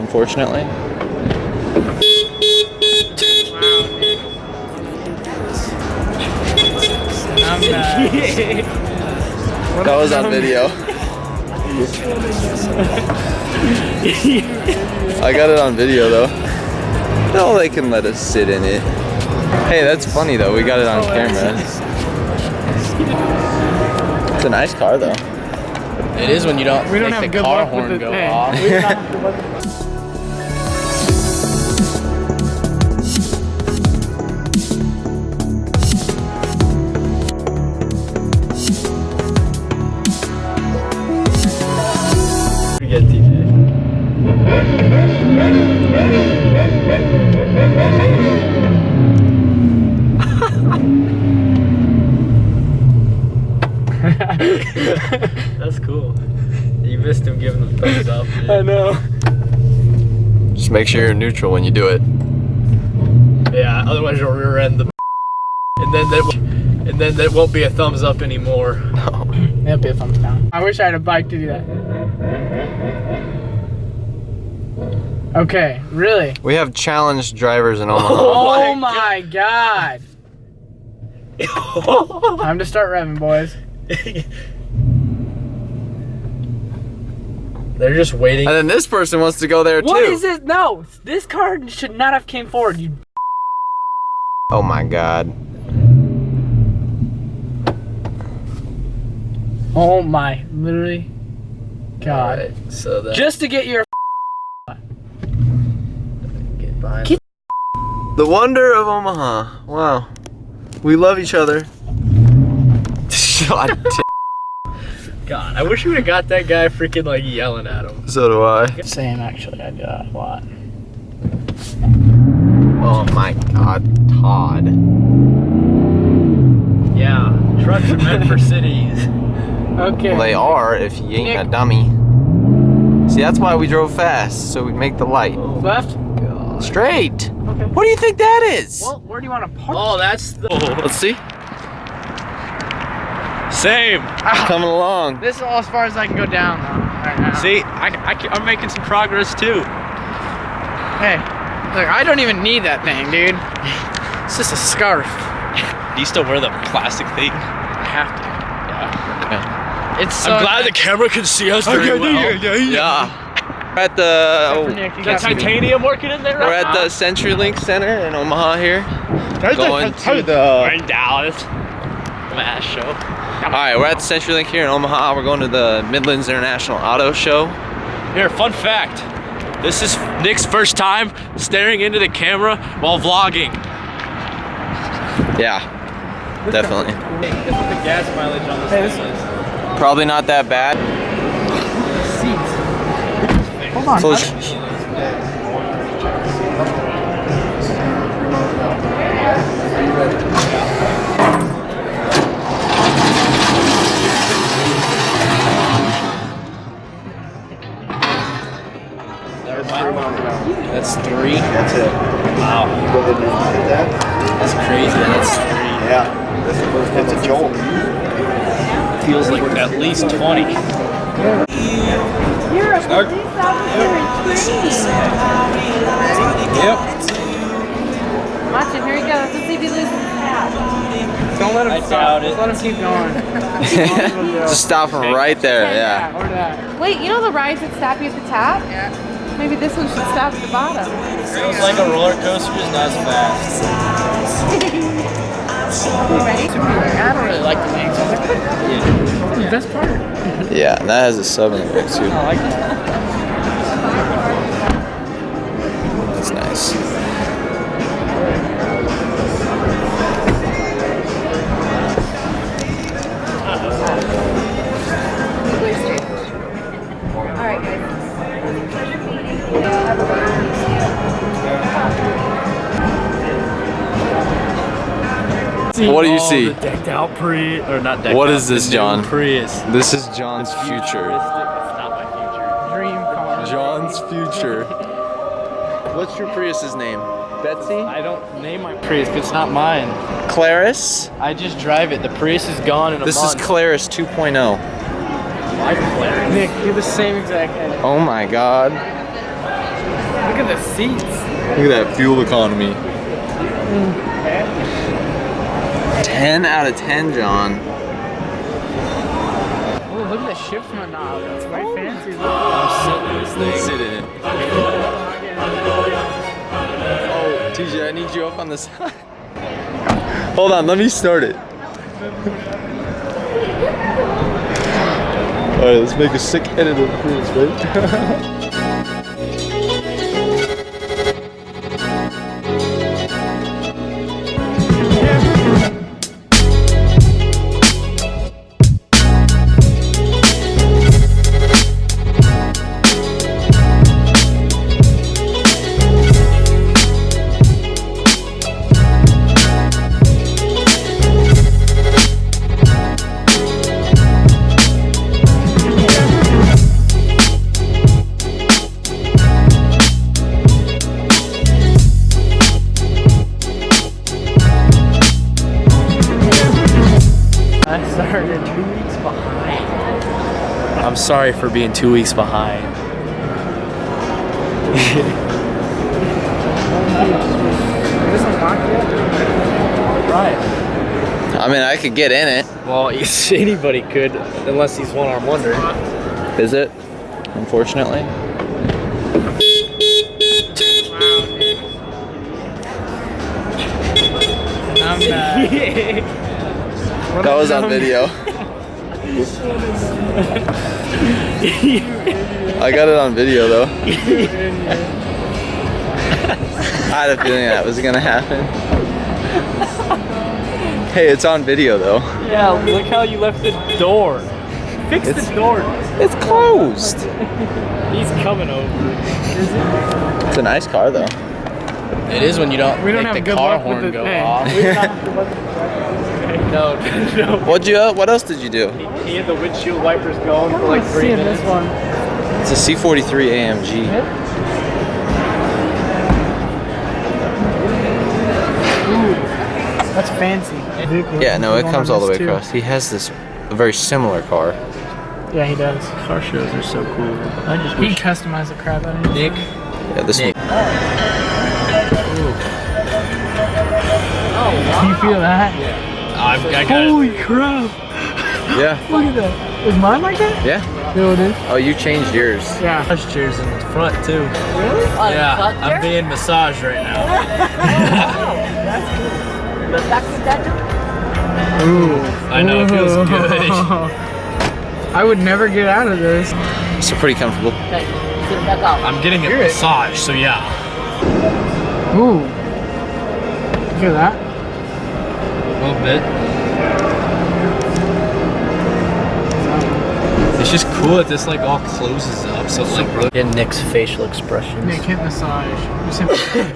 unfortunately. That was on video. I got it on video though. No, they can let us sit in it. Hey, that's funny though. We got it on camera. It's a nice car though. It is when you don't make the car horn go off. That's cool. You missed him giving the thumbs up. Dude. I know. Just make sure you're neutral when you do it. Yeah, otherwise you'll rear end the and then that won't be a thumbs up anymore. No. It'll be a thumbs down. I wish I had a bike to do that. Okay, really? We have challenged drivers in Omaha. Oh my god. Time to start revving, boys. They're just waiting. And then this person wants to go there too. What is this? No, this car should not have came forward. You. Oh my god. Oh my, literally. God. Right, so that Just to get your. get behind. Get- The wonder of Omaha. Wow. We love each other. God, I wish we would have got that guy freaking like yelling at him. So do I. Same, actually. I do that a lot. Oh my god, Todd. Yeah, trucks are meant for cities. Okay. Well, they are if you ain't a Nick. dummy. See, that's why we drove fast, so we'd make the light. Left? God. Straight. Okay. What do you think that is? Well, where do you want to park? Oh, that's the. Let's see. Same. Coming along. This is all as far as I can go down, though, right now. See, I'm making some progress too. Hey, look, I don't even need that thing, dude. It's just a scarf. Do you still wear the plastic thing? I have to. Okay. It's so I'm glad the camera can see us very well. Yeah. We're at the Nick, you Is that got me. titanium working in there? we're at the CenturyLink Center in Omaha here. Going to We're the. in Dallas. Mass show. All right, we're at the CenturyLink here in Omaha. We're going to the Midlands International Auto Show. Here, fun fact. This is Nick's first time staring into the camera while vlogging. Yeah, definitely. This is the gas mileage on this Hey, thing. Probably not that bad. Hold on. Close. That's 3. That's it. Wow. That's crazy. That's 3. Yeah. It's a jolt. Feels like at least 20. You're a police officer in training. Yep. Watch it, here he goes. Let's see if he loses his hat. Don't let him I stop. doubt it. Just let him keep going. Just stop right there. Yeah. Or that. Wait, you know the rides that stop you at the top? Yeah. Maybe this one should stop at the bottom. Feels like a roller coaster, just not as fast. Ready? I don't really like the wings. I was like, what? The best part. Yeah, and that has a sub in the back too. I like that. That's nice. Alright, guys. What do you see? The decked out Prius, or not decked What out, is this, the new John? Prius. This is John's future. It's not my future. Dream car. John's future. What's your Prius's name? Betsy? I don't name my Prius, but it's not mine. Claris? I just drive it. The Prius is gone in a This month. is Claris 2.0. My Claris. Nick, do the same exact edit. Oh my god. Look at the seats. Look at that fuel economy. 10 out of 10, John. Oh, look at the shift knob. That's very fancy. I'm sitting in this thing. Sit in it. Oh, TJ, I need you up on the side. Hold on, let me start it. Alright, let's make a sick edit of this, right? I'm sorry for being 2 weeks behind. Right. I mean, I could get in it. Well, anybody could, unless he's one-arm wonder. Is it? Unfortunately. I'm That was on video. I got it on video though. I had a feeling that was gonna happen. Hey, it's on video though. Yeah, look how you left the door. Fix the door. It's closed. He's coming over. It's a nice car though. It is when you don't We don't make have the good car luck with horn the go thing. off. No. What else did you do? He had the windshield wipers going for like 3 seeing minutes. this one. It's a C43 AMG. That's fancy. Yeah, no, it comes all the way across. He has this a very similar car. Yeah, he does. Car shows are so cool. I just He customized the crap out of it. Nick. Yeah, this one. Do you feel that? I got Holy crap! Yeah. Look at that. Is mine like that? Yeah. No, it is. Oh, you changed yours. Yeah. massage chairs in the front too. Really? Yeah, I'm being massaged right now. Ooh. I know, it feels good. I would never get out of this. So pretty comfortable. Okay, sit it back up. I'm getting a massage, so yeah. Ooh. You hear that? A little bit. It's just cool that this like all closes up, so it's like look at Nick's facial expressions. Nick, hit massage. Just hit massage.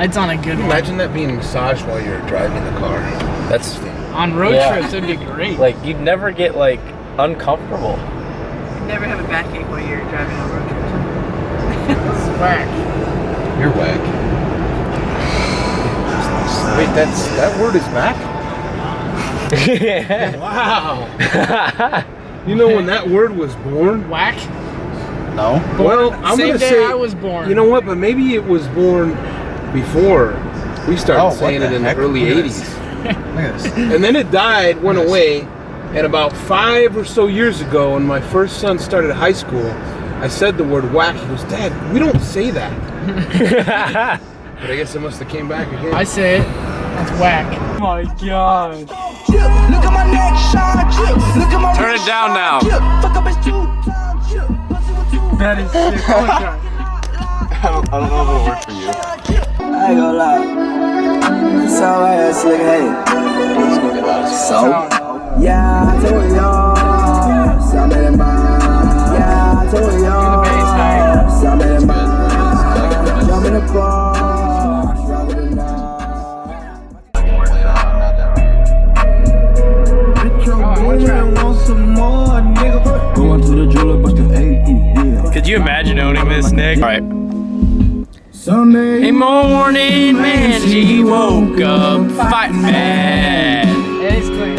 It's on a good one. Imagine that being massaged while you're driving the car. That's On road Yeah. trips, it'd be great. like you'd never get like uncomfortable. Never have a backache while you're driving on road trips. It's whack. You're whack. Wait, that word is back? Wow. You know when that word was born? Whack? No. Well, I'm Same gonna day say I was born. You know what? But maybe it was born before we started saying it in the early '80s. Look at this. And then it died, went away, and about 5 or so years ago, when my first son started high school, I said the word whack. He goes, "Dad, we don't say that." But I guess it must have came back again. I say it. That's whack. Oh my god. Look at my neck shine, look at my Turn it down now. Fuck up his 2-time chip. That is sick. Oh my God. I don't know if it'll work for you. I ain't gonna lie. It's alright, that's like, hey. So? Yeah, I told y'all. Something in mind. Yeah, I told y'all. Something in mind. Jump in the bar. Could you imagine owning this, Nick? Alright. A morning man, she woke up fighting mad, It's clean.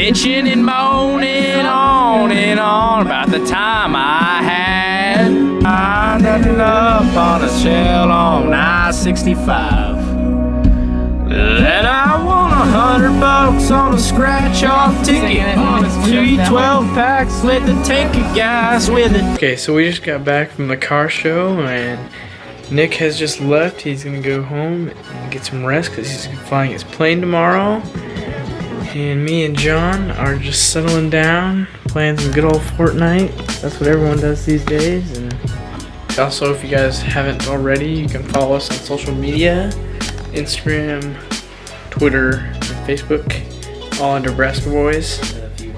bitching and moaning on and on about the time I had. I end up on a shell on I-65. And I won $100 on a scratch-off ticket on a 212 packs. Let the tank of guys with it. Okay, so we just got back from the car show and Nick has just left. He's gonna go home and get some rest because he's flying his plane tomorrow. And me and John are just settling down, playing some good old Fortnite. That's what everyone does these days. And also, if you guys haven't already, you can follow us on social media. Instagram, Twitter, and Facebook, all under Nebraska Boys. If you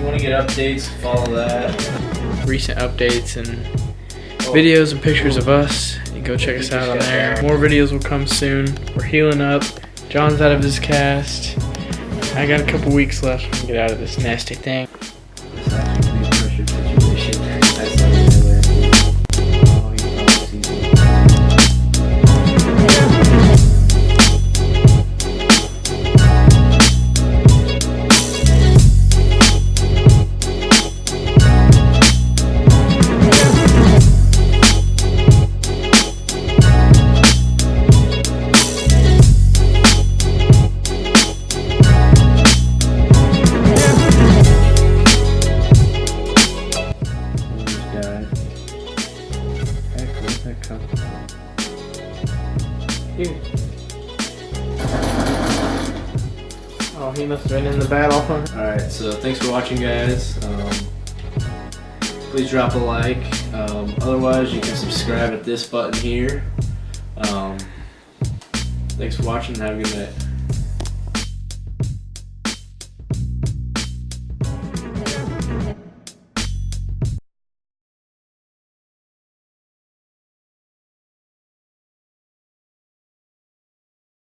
want to get updates, follow that. Recent updates and videos and pictures of us. You go check us out on there. More videos will come soon. We're healing up. John's out of his cast. I got a couple weeks left to get out of this nasty thing. Oh, he must have been in the battle. Alright, so thanks for watching, guys. Please drop a like. Otherwise, you can subscribe at this button here. Thanks for watching and have a good night.